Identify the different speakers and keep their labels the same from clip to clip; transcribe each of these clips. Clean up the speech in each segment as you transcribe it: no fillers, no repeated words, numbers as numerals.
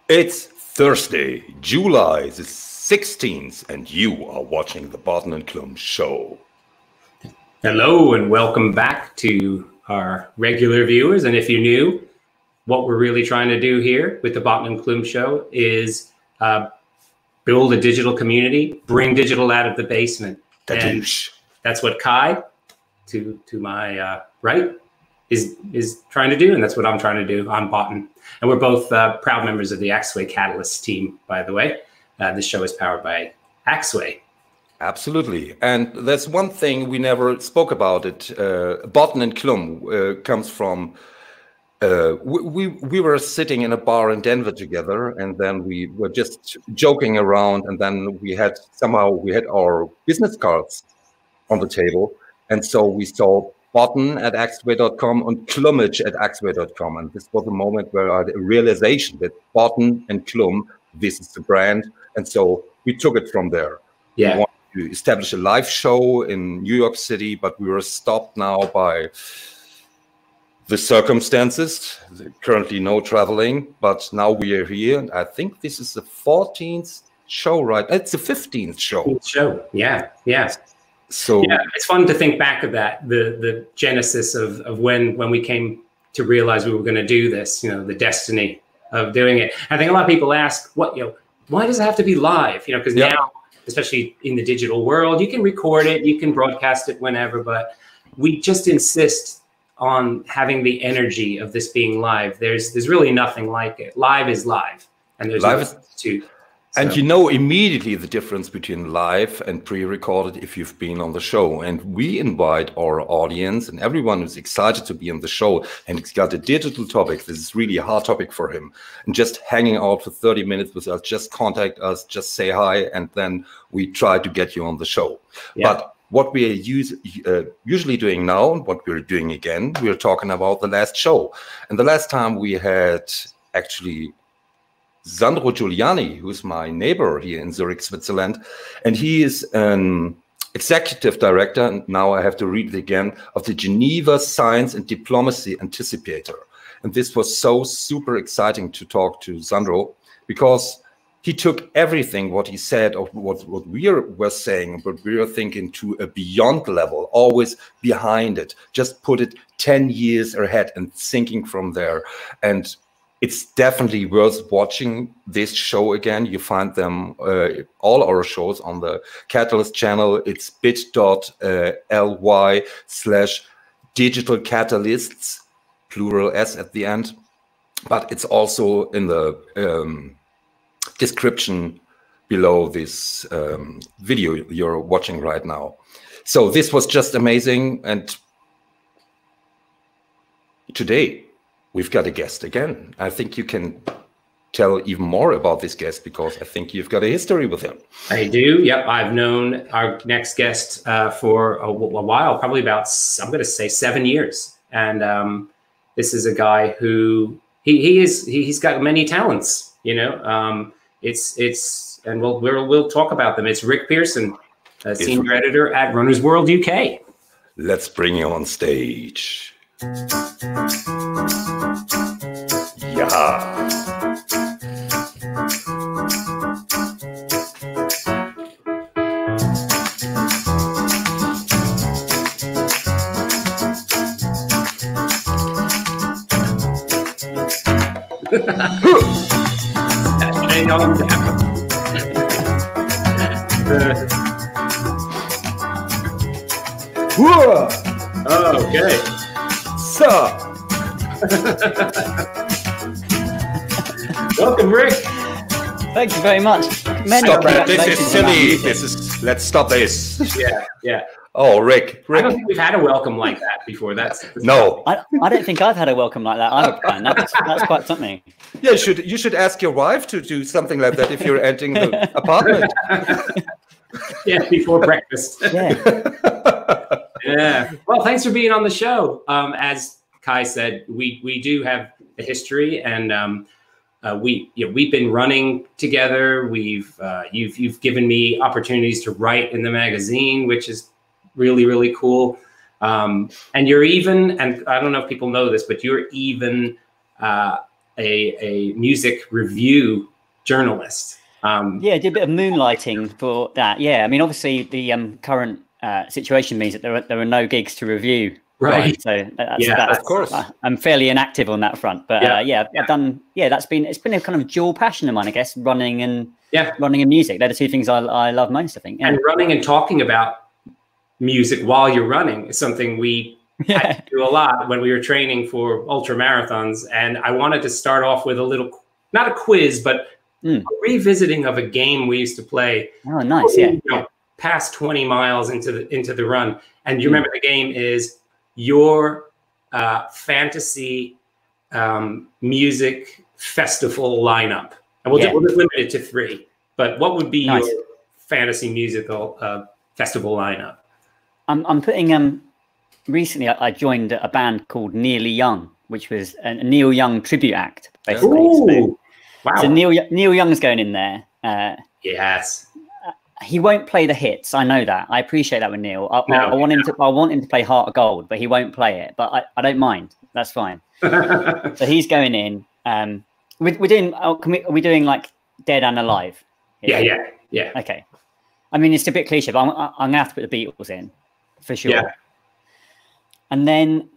Speaker 1: It's Thursday, July the 16th, and you are watching the Botten and Klumm show.
Speaker 2: Hello, and welcome back to our regular viewers. And if you're new, what we're really trying to do here with the Botten and Klumm show is build a digital community, bring digital out of the basement. And that's what Kai, to my right, is trying to do, and that's what I'm trying to do. I'm Botten, and we're both proud members of the AXWAY Catalyst team, by the way. This show is powered by AXWAY.
Speaker 1: Absolutely, and there's one thing we never spoke about it. Botten and Klumm comes from. We were sitting in a bar in Denver together, and then we were just joking around, and then we had our business cards on the table, and so we saw Botten at AXWAY.com and Klummage at AXWAY.com, and this was a moment where I had a realization that Botten and Klumm, this is the brand, and so we took it from there.
Speaker 2: Yeah.
Speaker 1: We wanted to establish a live show in New York City, but we were stopped now by the circumstances. Currently no traveling, but now we are here. I think this is the 14th show, right? It's the 15th show.
Speaker 2: 15th show, yeah, yeah.
Speaker 1: So
Speaker 2: yeah, it's fun to think back of that, the genesis of when we came to realize we were going to do this, you know, the destiny of doing it. I think a lot of people ask, why does it have to be live? Because now, especially in the digital world, you can record it, you can broadcast it whenever, but we just insist on having the energy of this being live. There's really nothing like it. Live is live, and there's
Speaker 1: live
Speaker 2: no substitute.
Speaker 1: And you know immediately the difference between live and pre-recorded if you've been on the show. And we invite our audience and everyone who's excited to be on the show, and it's got a digital topic. This is really a hard topic for him. And just hanging out for 30 minutes with us, just contact us, just say hi, and then we try to get you on the show. Yeah. But what we are usually doing now, and what we're doing again, we're talking about the last show. And the last time we had actually Sandro Giuliani, who's my neighbor here in Zurich, Switzerland, and he is an executive director, and now I have to read it again, of the Geneva Science and Diplomacy Anticipator. And this was so super exciting to talk to Sandro, because he took everything what he said, or what we were saying, what we were thinking, to a beyond level, always behind it, just put it 10 years ahead and thinking from there. And it's definitely worth watching this show again. You find them, all our shows on the Catalyst channel. It's bit.ly/digital catalysts, plural S at the end. But it's also in the description below this video you're watching right now. So this was just amazing. And today, we've got a guest again. I think you can tell even more about this guest, because I think you've got a history with him.
Speaker 2: I do. Yep. I've known our next guest for a while, probably about, I'm going to say 7 years. And this is a guy who he's got many talents, and we'll talk about them. It's Rick Pearson, senior editor at Runner's World UK.
Speaker 1: Let's bring him on stage. Yeah.
Speaker 2: Hang on down. Okay.
Speaker 1: So,
Speaker 2: welcome, Rick.
Speaker 3: Thank you very much.
Speaker 1: Stop that. This is silly. Let's stop this.
Speaker 2: Yeah.
Speaker 1: Oh, Rick.
Speaker 2: I don't think we've had a welcome like that before. That's
Speaker 1: no.
Speaker 3: I don't think I've had a welcome like that either, Brian. That's quite something.
Speaker 1: Yeah, you should ask your wife to do something like that if you're entering the apartment.
Speaker 2: Yeah, before breakfast.
Speaker 3: Yeah.
Speaker 2: Yeah. Well, thanks for being on the show. As Kai said, we do have a history, and we've been running together. You've given me opportunities to write in the magazine, which is really, really cool. And you're even, and I don't know if people know this, but you're even a music review journalist.
Speaker 3: Yeah, I did a bit of moonlighting for that. Yeah, I mean, obviously the current situation means that there are no gigs to review.
Speaker 2: Right.
Speaker 3: So that's
Speaker 1: of course.
Speaker 3: I'm fairly inactive on that front. But I've done. Yeah, it's been a kind of dual passion of mine, I guess. Running and music. They're the two things I love most, I think. Yeah.
Speaker 2: And running and talking about music while you're running is something we had to do a lot when we were training for ultra marathons. And I wanted to start off with a little, not a quiz, but a revisiting of a game we used to play.
Speaker 3: Oh, nice.
Speaker 2: Past 20 miles into the run. And you remember the game is your fantasy music festival lineup. And we'll just limit it to 3. But what would be your fantasy musical festival lineup?
Speaker 3: I'm putting recently I joined a band called Nearly Young, which was a Neil Young tribute act, basically.
Speaker 2: Ooh, wow.
Speaker 3: So Neil Young's going in there.
Speaker 2: Yes.
Speaker 3: He won't play the hits. I know that. I appreciate that with Neil. I want him to play Heart of Gold, but he won't play it. But I don't mind. That's fine. So he's going in. We're doing. Are we doing like Dead and Alive?
Speaker 2: Yeah.
Speaker 3: Okay. I mean, it's a bit cliche, but I'm gonna have to put the Beatles in for sure.
Speaker 2: Yeah.
Speaker 3: And then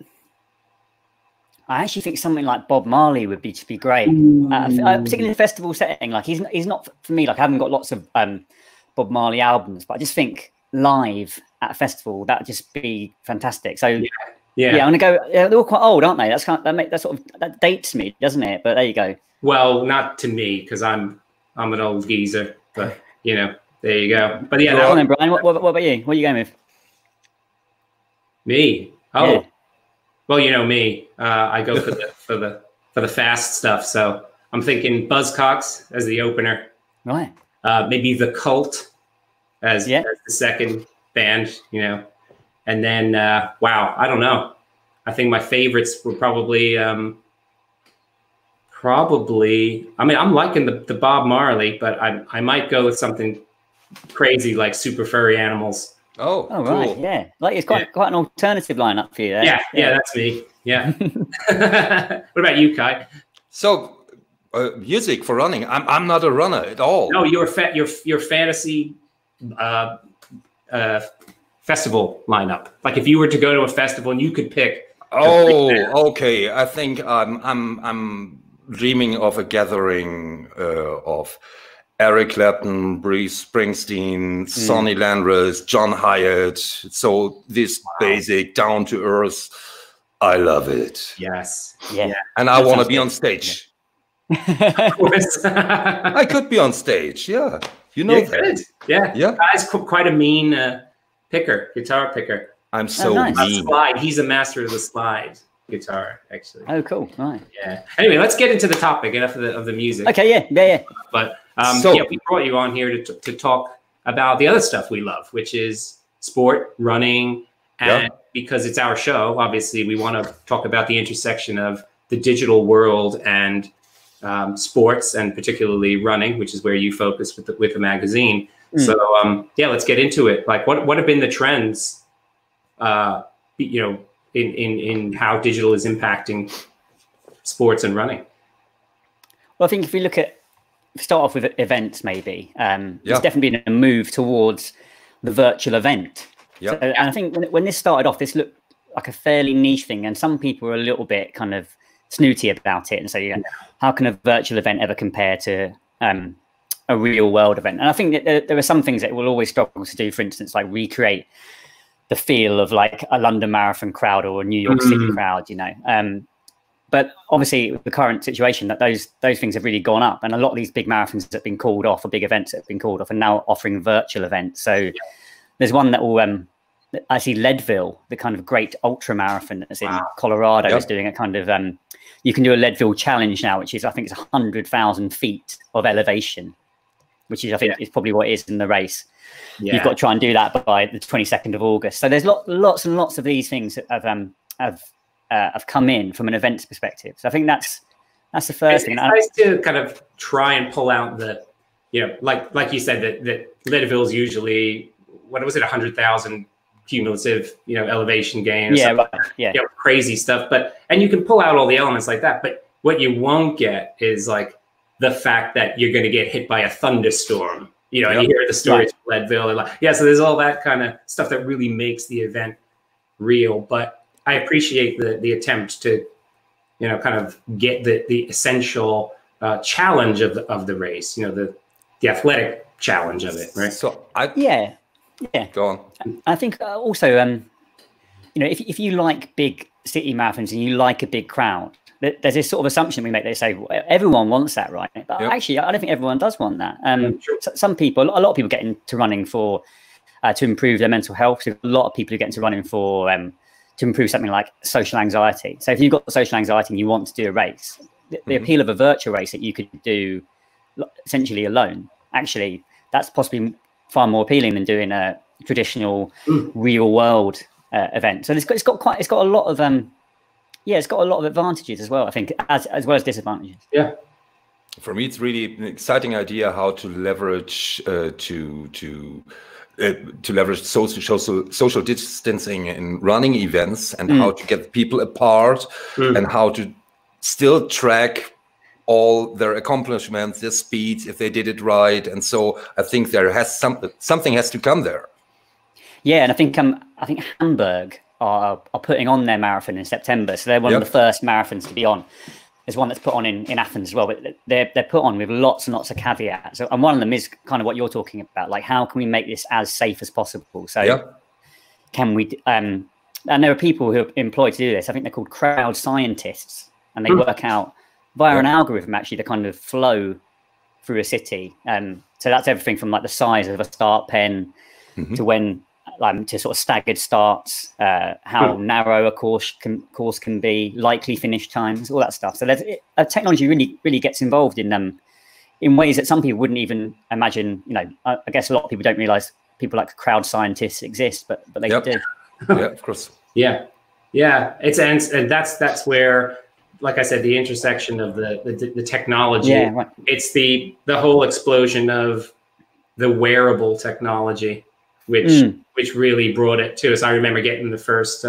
Speaker 3: I actually think something like Bob Marley would be great, particularly in a festival setting. Like he's not for me. Like I haven't got lots of Bob Marley albums, but I just think live at a festival that'd just be fantastic. So I'm gonna go. They're all quite old, aren't they? That dates me, doesn't it? But there you go.
Speaker 2: Well, not to me because I'm an old geezer, but there you go. But yeah,
Speaker 3: on then, Brian. What about you? What are you going with?
Speaker 2: Me? Oh, well, you know me. I go for the fast stuff. So I'm thinking Buzzcocks as the opener.
Speaker 3: Right.
Speaker 2: Maybe The Cult as the second band. And then wow, I don't know. I think my favorites were probably. I mean, I'm liking the Bob Marley, but I might go with something crazy like Super Furry Animals.
Speaker 1: Oh,
Speaker 3: cool.
Speaker 1: Right,
Speaker 3: yeah. Like it's quite an alternative lineup for you there.
Speaker 2: Yeah, that's me. Yeah. What about you, Kai?
Speaker 1: So, music for running. I'm not a runner at all.
Speaker 2: No, your fantasy festival lineup. Like if you were to go to a festival and you could pick.
Speaker 1: Oh, okay. I think I'm dreaming of a gathering of Eric Clapton, Bruce Springsteen, Sonny Landers, John Hyatt. So this basic, down to earth, I love it.
Speaker 2: Yes.
Speaker 3: Yeah.
Speaker 1: And I want to be on stage.
Speaker 2: Of course.
Speaker 1: I could be on stage. Yeah. You know that.
Speaker 2: Good. Yeah.
Speaker 1: Yeah.
Speaker 2: Guy's quite a mean guitar picker.
Speaker 1: I'm so mean.
Speaker 2: Slide. He's a master of the slide guitar, actually.
Speaker 3: Oh, cool. Right.
Speaker 2: Yeah. Anyway, let's get into the topic. Enough of the music.
Speaker 3: Okay. Yeah.
Speaker 2: But we brought you on here to talk about the other stuff we love, which is sport, running, and because it's our show, obviously we want to talk about the intersection of the digital world and sports, and particularly running, which is where you focus with the magazine. So let's get into it. Like, what have been the trends, in how digital is impacting sports and running?
Speaker 3: Well, I think if we start off with events, maybe there's definitely been a move towards the virtual event.
Speaker 1: Yeah.
Speaker 3: So, and I think when this started off, this looked like a fairly niche thing, and some people were a little bit kind of snooty about it and say, how can a virtual event ever compare to a real world event? And I think that there are some things that we'll always struggle to do, for instance, like recreate the feel of like a London Marathon crowd or a New York City crowd, but obviously the current situation that those things have really gone up, and a lot of these big marathons that have been called off, or big events that have been called off, are now offering virtual events. So there's one that will I see Leadville, the kind of great ultra marathon that's in Colorado, is doing a kind of you can do a Leadville challenge now, which is, I think it's 100,000 feet of elevation, which is, I think, is probably what it is in the race. You've got to try and do that by the 22nd of August. So there's lots and lots of these things that have come in from an events perspective. So I think that's the first thing.
Speaker 2: It's nice to kind of try and pull out the, like you said, that Leadville's usually, what was it, 100,000 cumulative, elevation gain.
Speaker 3: Yeah, right. Yeah.
Speaker 2: Crazy stuff. And you can pull out all the elements like that, but What you won't get is like the fact that you're going to get hit by a thunderstorm. You know, you hear the stories from Leadville. And like, yeah, so there's all that kind of stuff that really makes the event real. But I appreciate the attempt to, you know, kind of get the essential challenge of the race. You know, the athletic challenge of it, right?
Speaker 1: So
Speaker 3: yeah.
Speaker 1: Go on.
Speaker 3: I think also, you know, if you like big city marathons and you like a big crowd, there's this sort of assumption we make. They say, well, everyone wants that, right? But actually, I don't think everyone does want that. Some people, a lot of people get into running for to improve their mental health. So a lot of people who get into running for to improve something like social anxiety. So if you've got social anxiety and you want to do a race, the appeal of a virtual race that you could do essentially alone, actually, that's possibly far more appealing than doing a traditional real world event. So it's got a lot of it's got a lot of advantages as well, I think, as well as disadvantages.
Speaker 1: Yeah. For me, it's really an exciting idea how to leverage to leverage social distancing in running events, and how to get people apart, and how to still track all their accomplishments, their speeds, if they did it right. And so I think there has something has to come there. Yeah, and
Speaker 3: I think Hamburg are putting on their marathon in September, so they're one of the first marathons to be on. There's one that's put on in Athens as well, but they're put on with lots and lots of caveats. So, and one of them is kind of what you're talking about, like how can we make this as safe as possible? So can we? And there are people who are employed to do this. I think they're called crowd scientists, and they work out via an algorithm actually the kind of flow through a city. So that's everything from like the size of a start pen to when. To sort of staggered starts, how narrow a course can be, likely finish times, all that stuff. So there's technology really gets involved in ways that some people wouldn't even imagine. You know, I guess a lot of people don't realize people like crowd scientists exist, but they do.
Speaker 1: Yeah, of course.
Speaker 2: Yeah. And that's where, like I said, the intersection of the technology.
Speaker 3: Yeah, right.
Speaker 2: It's the whole explosion of the wearable technology, which really brought it to us. I remember getting the first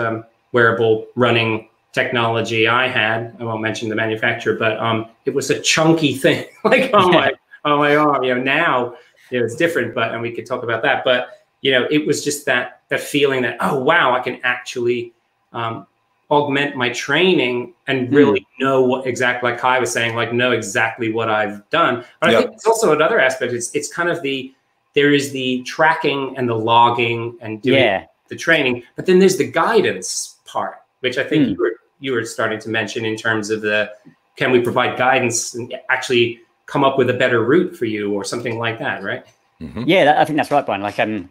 Speaker 2: wearable running technology I had. I won't mention the manufacturer, but it was a chunky thing, like on my arm. You know, now it's different, and we could talk about that. But you know, it was just that feeling that, oh wow, I can actually augment my training and really know what exactly, like Kai was saying, like know exactly what I've done. But I think it's also another aspect. It's kind of there is the tracking and the logging and doing the training, but then there's the guidance part, which I think you were starting to mention in terms of can we provide guidance and actually come up with a better route for you or something like that, right?
Speaker 3: Yeah, I think that's right, Brian. Like, I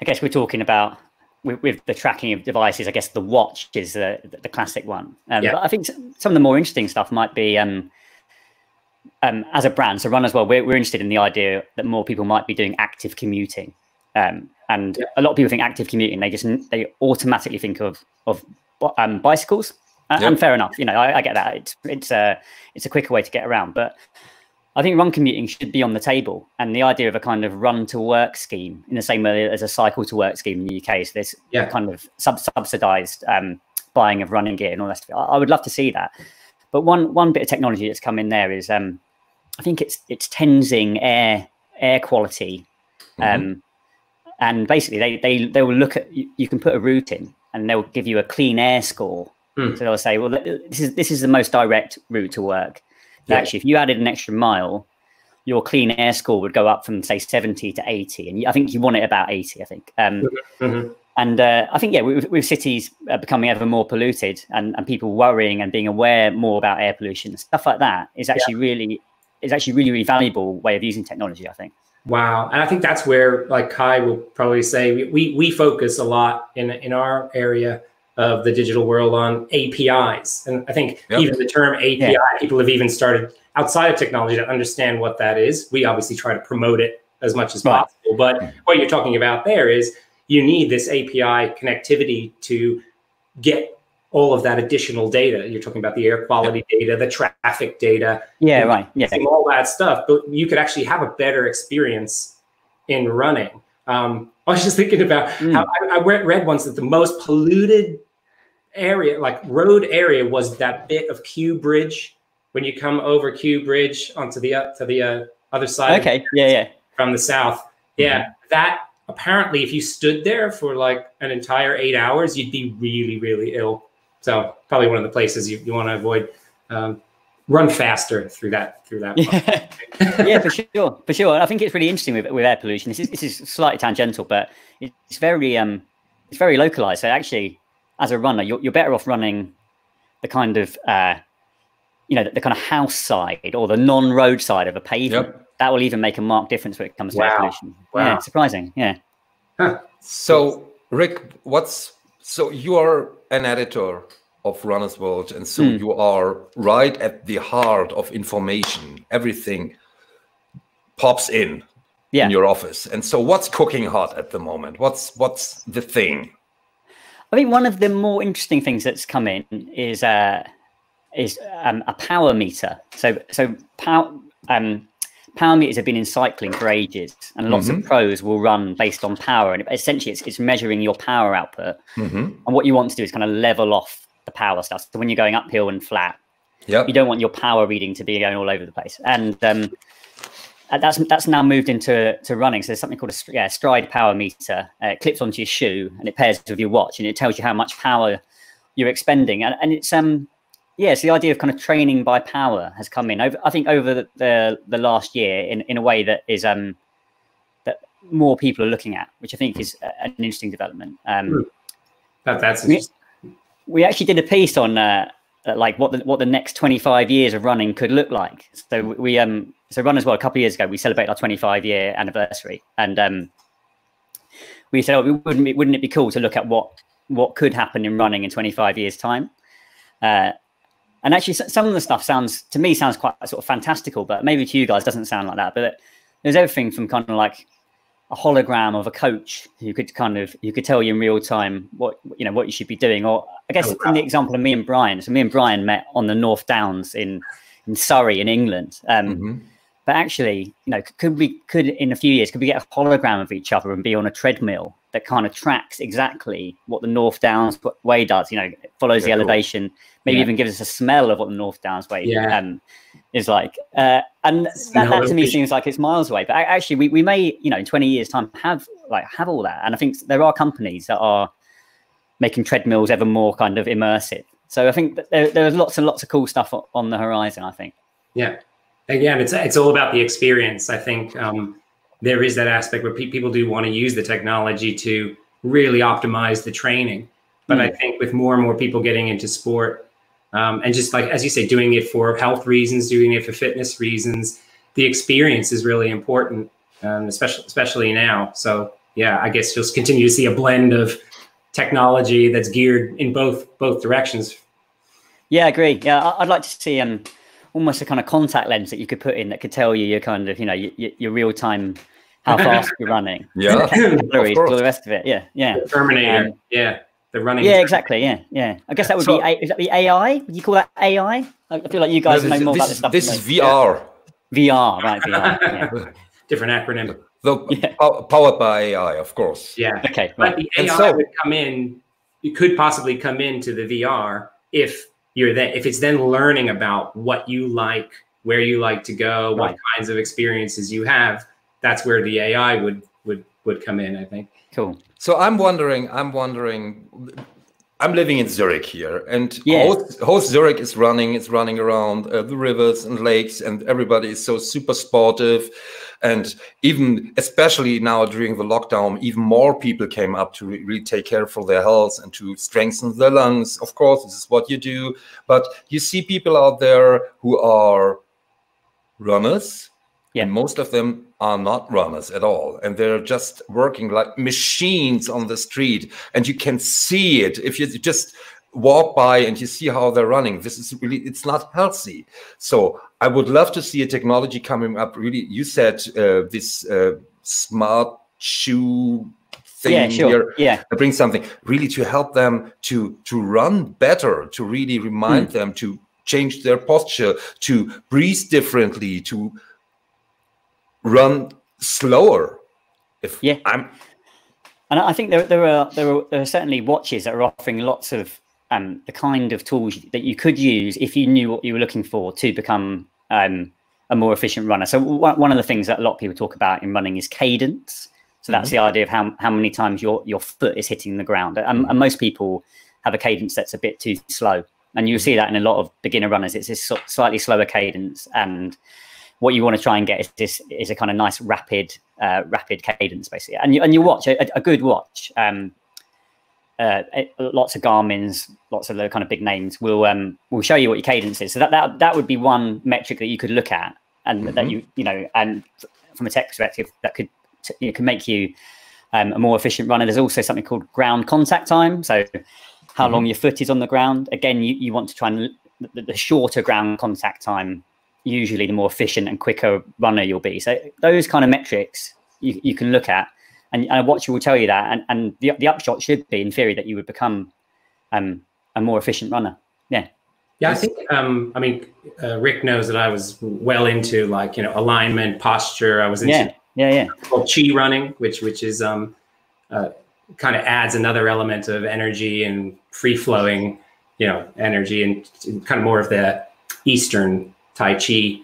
Speaker 3: guess we're talking about with the tracking of devices. I guess the watch is the classic one. But I think some of the more interesting stuff might be. As a brand, so Run as Well, we're interested in the idea that more people might be doing active commuting, and a lot of people think active commuting. They automatically think of bicycles, and fair enough. You know, I get that. It's a quicker way to get around, but I think run commuting should be on the table. And the idea of a kind of run to work scheme, in the same way as a cycle to work scheme in the UK, so there's kind of subsidised buying of running gear and all that stuff. I would love to see that. But one bit of technology that's come in there is I think it's tensing air quality, and basically they will look at you can put a route in and they'll give you a clean air score. So they'll say, well, this is the most direct route to work. Actually, if you added an extra mile, your clean air score would go up from say 70 to 80, and I think you want it about 80. I think. And I think, with cities becoming ever more polluted and people worrying and being aware more about air pollution, stuff like that is actually really valuable way of using technology, I think.
Speaker 2: Wow. And I think that's where, like Kai will probably say, we focus a lot in our area of the digital world on APIs. And I think even the term API, people have even started outside of technology to understand what that is. We obviously try to promote it as much as possible. But what you're talking about there is you need this API connectivity to get all of that additional data. You're talking about the air quality data, the traffic data. All that stuff. But you could actually have a better experience in running. I was just thinking about how I read once that the most polluted area, like road area, was that bit of Kew Bridge when you come over Kew Bridge onto the other side.
Speaker 3: Okay. Yeah.
Speaker 2: From the south. Yeah. That apparently, if you stood there for like an entire 8 hours, you'd be really, really ill. So probably one of the places you want to avoid. Run faster through that.
Speaker 3: Yeah, yeah, for sure. I think it's really interesting with air pollution. This is slightly tangential, but it's very localized. So actually, as a runner, you're better off running the kind of the kind of house side or the non-road side of a pavement. Yep. That will even make a marked difference when it comes to air pollution. Wow. Yeah, surprising. Yeah.
Speaker 1: Huh. So Rick, so you are an editor of Runner's World, and so you are right at the heart of information. Everything pops in your office. And so what's cooking hot at the moment? What's the thing?
Speaker 3: I think one of the more interesting things that's come in is a power meter. So power meters have been in cycling for ages, and lots of pros will run based on power. And essentially it's measuring your power output. And what you want to do is kind of level off the power stuff. So when you're going uphill and flat, you don't want your power reading to be going all over the place. And that's now moved into running. So there's something called a stride power meter. It clips onto your shoe and it pairs with your watch, and it tells you how much power you're expending. And it's so the idea of kind of training by power has come in over the last year in a way that is that more people are looking at, which I think is an interesting development.
Speaker 2: That's interesting.
Speaker 3: We actually did a piece on like what the next 25 years of running could look like. So we so Runners World a couple of years ago, we celebrated our 25-year anniversary, and we said, wouldn't it be cool to look at what could happen in running in 25 years time? And actually, some of the stuff sounds quite sort of fantastical, but maybe to you guys doesn't sound like that. But there's everything from kind of like a hologram of a coach who could tell you in real time what you should be doing. Or I guess in the example of me and Brian. So me and Brian met on the North Downs in Surrey in England. But actually, could in a few years, could we get a hologram of each other and be on a treadmill that kind of tracks exactly what the North Downs way does? It follows the elevation, maybe even gives us a smell of what the North Downs way is like. And that to me seems like it's miles away. But actually, we may, in 20 years' time, have all that. And I think there are companies that are making treadmills ever more kind of immersive. So I think that there are lots and lots of cool stuff on the horizon, I think.
Speaker 2: Yeah. Again, it's all about the experience. I think there is that aspect where people do want to use the technology to really optimize the training. But I think with more and more people getting into sport, and just like, as you say, doing it for health reasons, doing it for fitness reasons, the experience is really important, especially now. So yeah, I guess you'll continue to see a blend of technology that's geared in both directions. Yeah,
Speaker 3: I agree. Yeah, I'd like to see almost a kind of contact lens that you could put in that could tell you your kind of, your real time, how fast you're running.
Speaker 1: Yeah.
Speaker 3: Calories, all the rest of it. Yeah.
Speaker 2: The Terminator. The running.
Speaker 3: Yeah, exactly. Yeah. I guess that would be, is that the AI? Would you call that AI? I feel like you guys know more about this stuff.
Speaker 1: This is VR.
Speaker 3: VR, right. VR. Yeah.
Speaker 2: Different acronym.
Speaker 1: Powered by AI, of course.
Speaker 2: Yeah.
Speaker 3: Okay.
Speaker 2: Right. But the AI would come in, it could possibly come into the VR if it's then learning about what you like, where you like to go, what kinds of experiences you have. That's where the AI would come in, I think.
Speaker 3: Cool.
Speaker 1: So I'm wondering, I'm living in Zurich here, and whole Zurich is running around the rivers and lakes, and everybody is so super sportive. And even, especially now during the lockdown, even more people came up to really take care for their health and to strengthen their lungs. Of course, this is what you do. But you see people out there who are runners, and most of them are not runners at all. And they're just working like machines on the street. And you can see it if you just walk by and you see how they're running. This is really, it's not healthy. So I would love to see a technology coming up. Really, you said this smart shoe thing here. Bring something really to help them to run better, to really remind them to change their posture, to breathe differently, to run slower. And
Speaker 3: I think there are certainly watches that are offering lots of the kind of tools that you could use if you knew what you were looking for to become a more efficient runner. So one of the things that a lot of people talk about in running is cadence. So that's the idea of how many times your foot is hitting the ground. And most people have a cadence that's a bit too slow. And you'll see that in a lot of beginner runners. It's this slightly slower cadence. And what you want to try and get is a kind of nice rapid cadence, basically. And you watch a good watch. Lots of Garmin's, lots of the kind of big names will show you what your cadence is. So that would be one metric that you could look at, and that you know, and from a tech perspective, that could make you a more efficient runner. There's also something called ground contact time. So how long your foot is on the ground. Again, you want to try and the shorter ground contact time, usually the more efficient and quicker runner you'll be. So those kind of metrics you can look at, and a watch will tell you that. And the upshot should be, in theory, that you would become a more efficient runner. Yeah.
Speaker 2: Yeah, I think, I mean, Rick knows that I was well into, like, you know, alignment, posture. I was into called chi running, which is kind of adds another element of energy and free flowing, you know, energy, and kind of more of the Eastern Tai Chi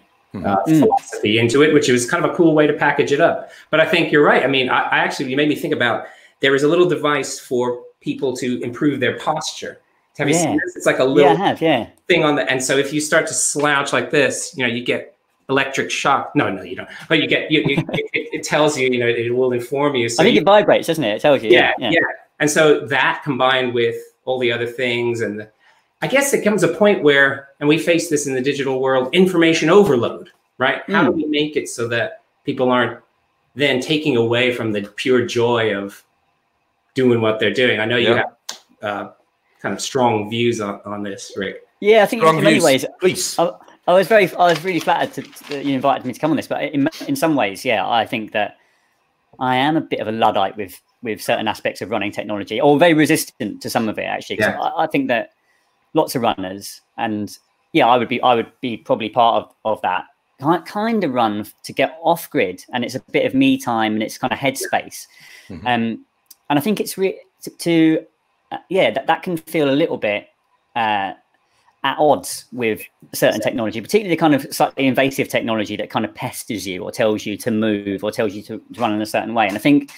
Speaker 2: philosophy into it, which was kind of a cool way to package it up. But I think you're right. I mean, I actually, you made me think about, there is a little device for people to improve their posture. Have you seen this? It's like a little thing on the, and so if you start to slouch like this, you know, you get electric shock. No, you don't. But you get, it tells you, you know, it will inform you. So
Speaker 3: I think it vibrates, doesn't it? It tells you.
Speaker 2: Yeah. And so that combined with all the other things, and I guess it comes a point where, and we face this in the digital world, information overload, right? How do we make it so that people aren't then taking away from the pure joy of doing what they're doing? I know you have kind of strong views on this, Rick.
Speaker 3: Yeah, I think in many ways,
Speaker 1: please.
Speaker 3: I was really flattered that you invited me to come on this, but in some ways, yeah, I think that I am a bit of a Luddite with certain aspects of running technology, or very resistant to some of it, actually. Yeah. I think that lots of runners, and yeah, I would be probably part of that kind of run to get off grid, and it's a bit of me time, and it's kind of headspace. And I think it's that can feel a little bit at odds with certain technology, particularly the kind of slightly invasive technology that kind of pesters you or tells you to move or tells you to run in a certain way. And I think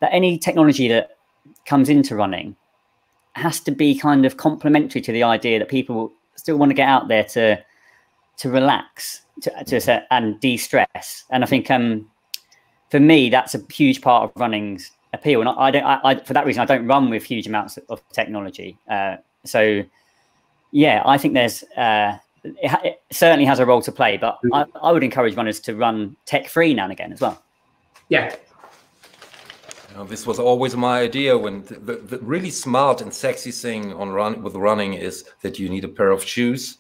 Speaker 3: that any technology that comes into running has to be kind of complementary to the idea that people still want to get out there to relax and de-stress. And I think for me, that's a huge part of running's appeal. And I for that reason, I don't run with huge amounts of technology. So yeah, I think there's it certainly has a role to play, but I would encourage runners to run tech-free now and again as well. Yeah.
Speaker 1: You know, this was always my idea. When the really smart and sexy thing with running is that you need a pair of shoes,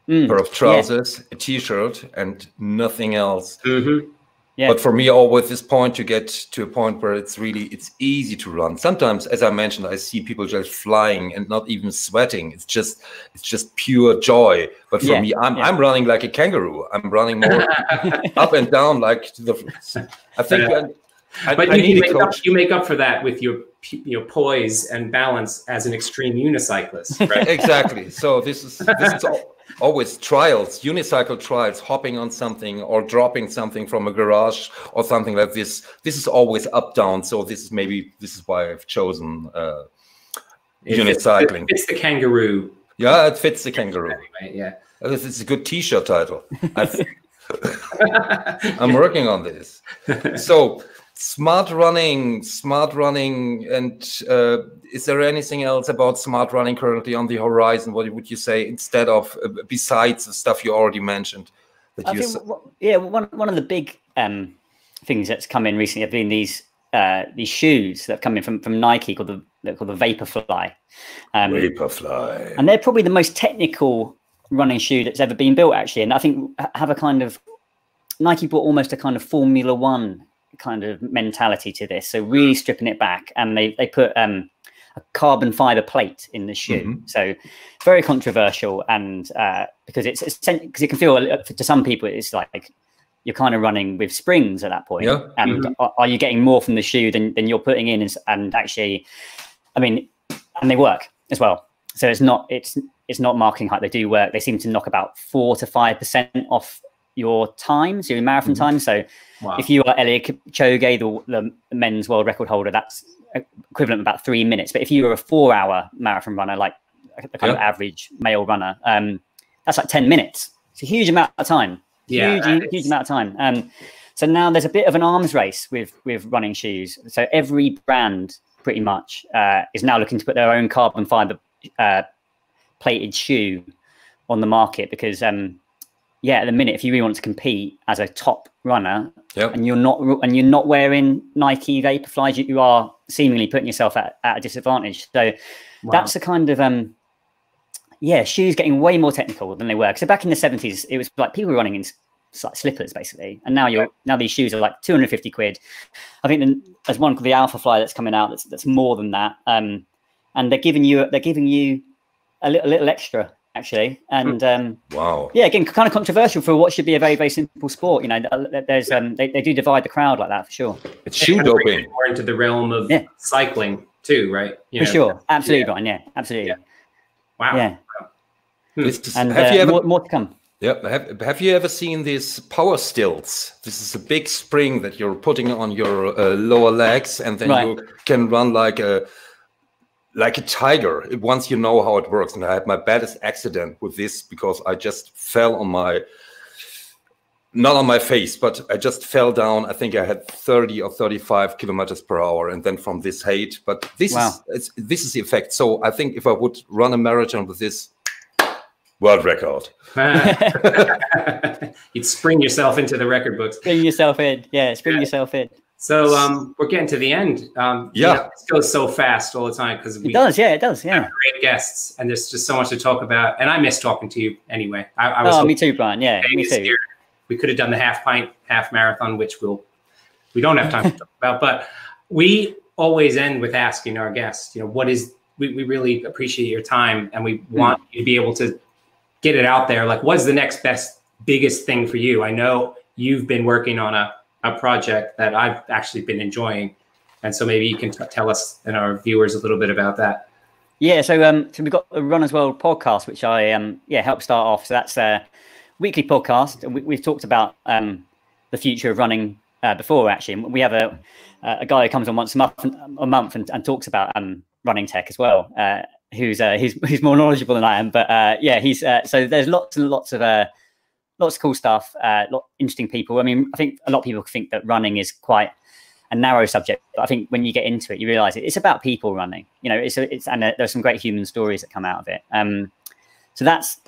Speaker 1: a pair of trousers, a t-shirt, and nothing else. Yeah. But for me, always this point to get to a point where it's easy to run. Sometimes, as I mentioned, I see people just flying and not even sweating. It's just pure joy. But for me, I'm running like a kangaroo. I'm running more up and down like I think.
Speaker 2: But you make up for that with your poise and balance as an extreme unicyclist, right?
Speaker 1: Exactly. So this is always trials, unicycle trials, hopping on something or dropping something from a garage or something like this. This is always up down. So this is why I've chosen unicycling.
Speaker 2: It fits the kangaroo.
Speaker 1: Yeah, it fits the kangaroo.
Speaker 2: Anyway, yeah,
Speaker 1: this is a good T-shirt title. I'm working on this. So. Smart running, and is there anything else about smart running currently on the horizon? What would you say instead of, besides the stuff you already mentioned?
Speaker 3: One of the big things that's come in recently have been these shoes that have come in from Nike called the Vaporfly.
Speaker 1: Vaporfly,
Speaker 3: and they're probably the most technical running shoe that's ever been built, actually. And I think have a kind of Nike brought almost a kind of Formula One kind of mentality to this, so really stripping it back, and they put a carbon fiber plate in the shoe. So very controversial, and because it can feel to some people it's like you're kind of running with springs at that point. And are you getting more from the shoe than you're putting in? And actually, I mean, and they work as well. So it's not marketing hype. They do work. They seem to knock about 4 to 5% off your time, so your marathon time. So if you are Eliud Kipchoge, the men's world record holder, that's equivalent of about 3 minutes. But if you were a 4-hour marathon runner, like a kind of average male runner, that's like 10 minutes. It's a huge amount of time. Huge amount of time. So now there's a bit of an arms race with running shoes. So every brand pretty much is now looking to put their own carbon fiber plated shoe on the market, because at the minute, if you really want to compete as a top runner, and you're not wearing Nike Vaporflies, you are seemingly putting yourself at a disadvantage. So that's the kind of shoes getting way more technical than they were. So back in the 70s, it was like people were running in like slippers basically, and now these shoes are like 250 quid. I think there's one called the Alpha Fly that's coming out that's more than that, and they're giving you a little extra actually. And again, kind of controversial for what should be a very, very simple sport. You know, there's they do divide the crowd like that for sure.
Speaker 1: It's shoe doping
Speaker 2: more into the realm of cycling too, right?
Speaker 3: For sure, absolutely, Brian. Yeah, absolutely.
Speaker 2: Yeah. Wow.
Speaker 3: Yeah.
Speaker 1: And have you ever
Speaker 3: more to come?
Speaker 1: Yeah. Have you ever seen these power stilts? This is a big spring that you're putting on your lower legs, and then you can run like a tiger once you know how it works. And I had my baddest accident with this because I just fell on not on my face, but I just fell down. I think I had 30 or 35 kilometers per hour, and then from this height. But this is the effect. So I think if I would run a marathon with this, world record.
Speaker 2: You'd spring yourself into the record books.
Speaker 3: Spring yourself in. Yeah, spring yourself in.
Speaker 2: So we're getting to the end. You know, it goes so fast all the time because
Speaker 3: it does. Yeah, it does. Yeah,
Speaker 2: great guests, and there's just so much to talk about. And I miss talking to you anyway. I was
Speaker 3: me too, Brian. Yeah, me too.
Speaker 2: Here. We could have done the half marathon, which we don't have time to talk about. But we always end with asking our guests, you know, we really appreciate your time, and we want you to be able to get it out there. Like, what's the next biggest thing for you? I know you've been working on a project that I've actually been enjoying. And so maybe you can tell us and our viewers a little bit about that.
Speaker 3: Yeah. So we've got the Runners World podcast, which I helped start off. So that's a weekly podcast. And we've talked about the future of running before, actually. And we have a guy who comes on once a month and talks about running tech as well. Who's more knowledgeable than I am, but he's so there's lots and lots of cool stuff, interesting people. I mean, I think a lot of people think that running is quite a narrow subject, but I think when you get into it, you realize it's about people running. You know, and there's some great human stories that come out of it. So that's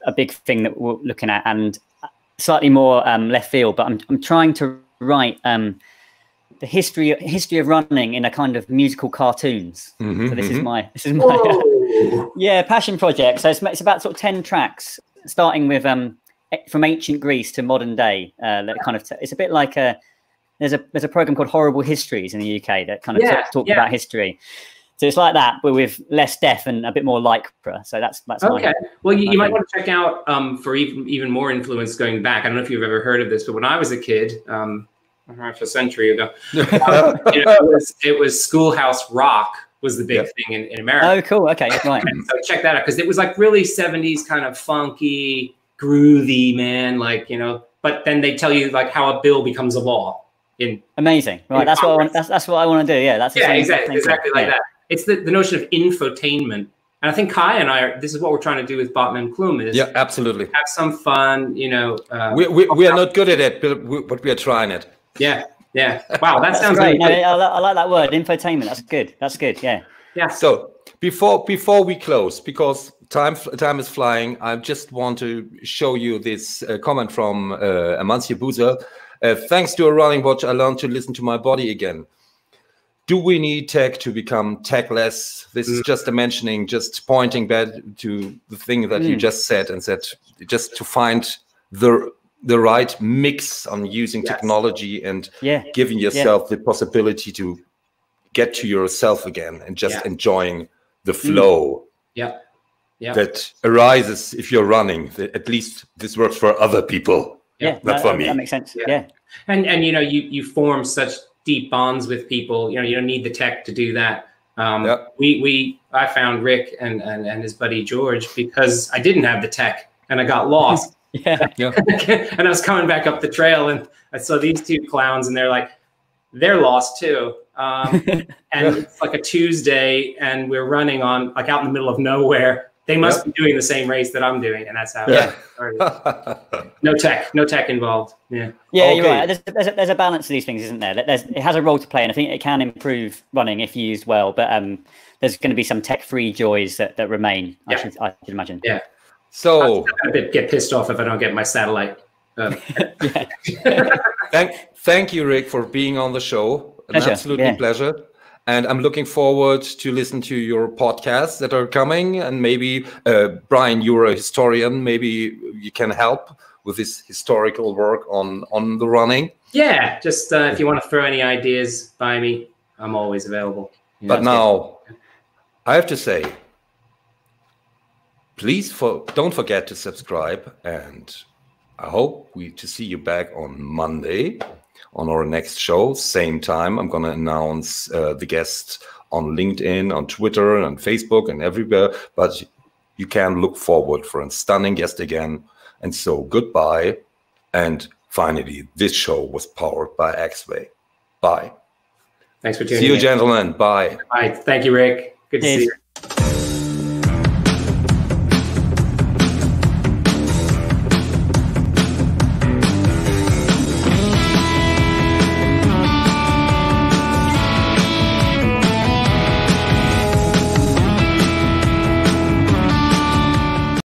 Speaker 3: a big thing that we're looking at, and slightly more left field. But I'm trying to write the history of running in a kind of musical cartoons. So this is my passion project. So it's about sort of 10 tracks, starting with from ancient Greece to modern day. That kind of it's a bit like there's a program called Horrible Histories in the UK that kind of talk about history. So it's like that, but with less death and a bit more lycra. So that's
Speaker 2: okay. Well, you might want to check out for even more influence going back. I don't know if you've ever heard of this, but when I was a kid, half a century ago, it was Schoolhouse Rock was the big thing in America.
Speaker 3: Oh, cool. Okay, right.
Speaker 2: So check that out, because it was like really 70s kind of funky, groovy, man. Like, you know, but then they tell you like how a bill becomes a law.
Speaker 3: Amazing. Right. That's what I want. That's what I want to do. Yeah.
Speaker 2: Exactly like that. It's the notion of infotainment. And I think Kai and I this is what we're trying to do with Botten and Klumm is
Speaker 1: absolutely
Speaker 2: have some fun, you know.
Speaker 1: We are not good at it, but we are trying it.
Speaker 2: Yeah. Wow, that sounds
Speaker 3: great.
Speaker 2: Really
Speaker 3: I like that word, infotainment. That's good. Yeah.
Speaker 1: So before we close, because time is flying, I just want to show you this comment from Amancio Buza. Thanks to a running watch, I learned to listen to my body again. Do we need tech to become techless? This is just a mentioning, just pointing back to the thing that you just said, and said just to find the right mix on using technology and giving yourself the possibility to get to yourself again and just enjoying the flow that arises if you're running. At least this works for other people, not for me.
Speaker 3: That makes sense. Yeah.
Speaker 2: And you know, you form such deep bonds with people. You know, you don't need the tech to do that. I found Rick and his buddy George because I didn't have the tech and I got lost.
Speaker 3: Yeah.
Speaker 2: And I was coming back up the trail and I saw these two clowns and they're lost too. And it's like a Tuesday and we're running on like out in the middle of nowhere. They must be doing the same race that I'm doing, and that's how it started. No tech involved. Yeah.
Speaker 3: Yeah, you're right. There's a balance to these things, isn't there? It has a role to play, and I think it can improve running if used well. But there's going to be some tech-free joys that remain. I should imagine.
Speaker 2: Yeah.
Speaker 1: So
Speaker 2: I'm gonna get pissed off if I don't get my satellite.
Speaker 1: Thank you, Rick, for being on the show.
Speaker 3: Pleasure.
Speaker 1: An absolutely pleasure. And I'm looking forward to listen to your podcasts that are coming. And maybe, Brian, you're a historian. Maybe you can help with this historical work on the running.
Speaker 2: Yeah, just if you want to throw any ideas by me, I'm always available.
Speaker 1: But now, I have to say, please don't forget to subscribe. And I hope to see you back on Monday on our next show, same time. I'm going to announce the guests on LinkedIn, on Twitter, and Facebook, and everywhere. But you can look forward for a stunning guest again. And so goodbye. And finally, this show was powered by AXWAY. Bye.
Speaker 2: Thanks for tuning in.
Speaker 1: See you, gentlemen. Bye.
Speaker 2: Bye. Thank you, Rick. Good to see you.